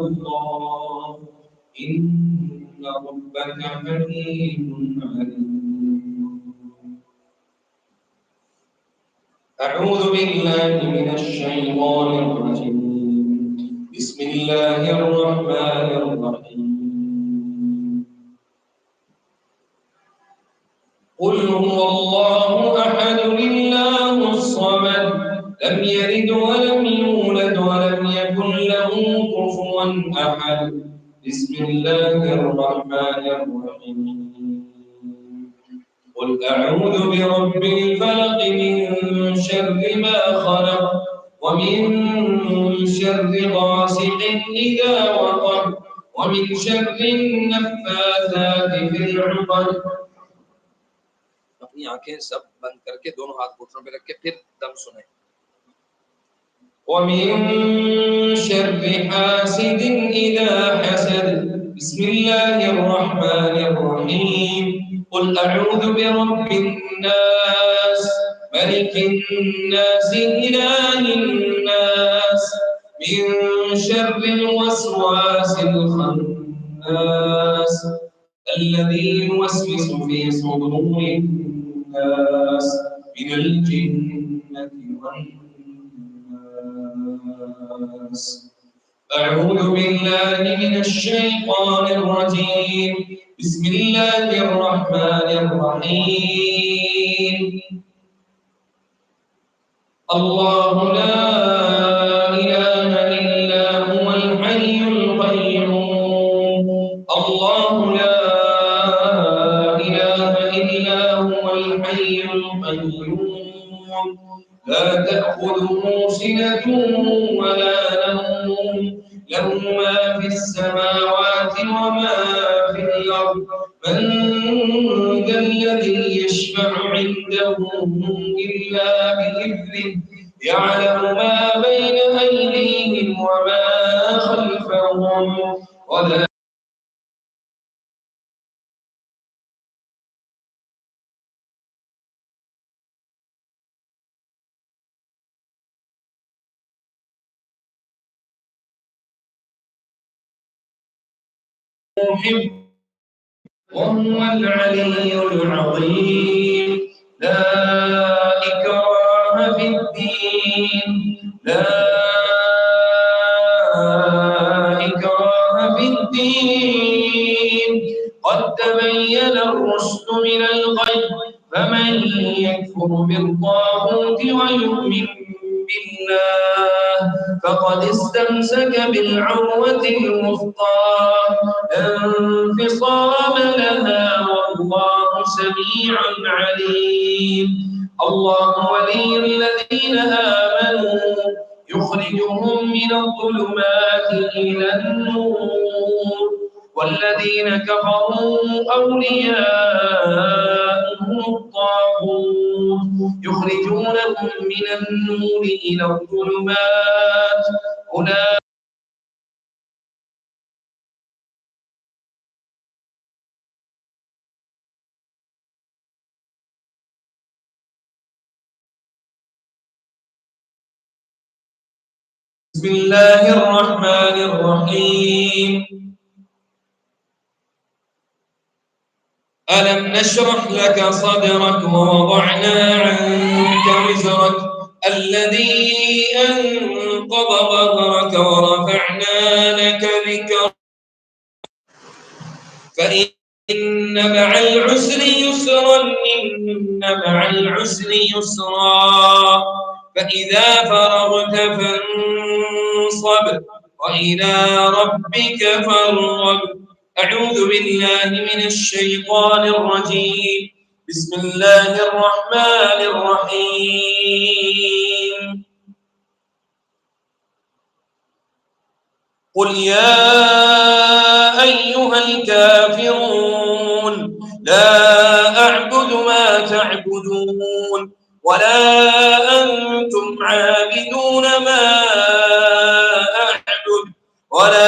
الله إن ربك حكيم عليم. أعوذ بالله من الشيطان الرجيم. بسم الله الرحمن الرحيم. قل هو الله أحد الله الصمد لم يلد ولم يولد ولم يكن له كفوا أحد. بسم الله الرحمن الرحيم. قل أعوذ برب الفلق من شر ما خلق ومن شر غاسق إذا وقب ومن شر النفاثات في العقد. अपनी आंखें सब बंद करके दोनों हाथ घुटनों पे रख के फिर दम सुने। ومن شر حاسد إذا حسد. بسم الله الرحمن الرحيم. قل أعوذ برب الناس ملك الناس إله الناس من شر الوسواس الخناس الذي يوسوس في صدور الناس من الجنة والناس. أعوذ بالله من الشيطان الرجيم. بسم الله الرحمن الرحيم. الله لا إله إلا هو الحي القيوم. الله لا إله إلا هو الحي القيوم لا تأخذه سنة ولا نوم له ما في السماوات وما في الأرض. من ذا الذي يشفع عنده إلا بإذنه يعلم ما بين أيديهم وما خلفهم ولا محب وهو العلي العظيم. لا إكراه في الدين. لا إكراه في الدين. قد تبين الرشد من الغي. فمن يكفر بالطاغوت ويؤمن بالله فقد استمسك بالعروة الوثقى لا انفصام لها والله سميع عليم. الله ولي الذين آمنوا يخرجهم من الظلمات إلى النور والذين كفروا أولياءهم الطاغوت يخرجونهم من النور إلى الظلمات أولئك بسم الله الرحمن الرحيم. ألم نشرح لك صدرك ووضعنا عنك وزرك الذي أنقض ظهرك ورفعنا لك ذكرك فإن مع العسر يسرا إن مع العسر يسرا فإذا فرغت فانصب وإلى ربك فارغب. أعوذ بالله من الشيطان الرجيم. بسم الله الرحمن الرحيم. قل يا أيها الكافرون لا أعبد ما تعبدون ولا أنتم عابدون ما أعبد ولا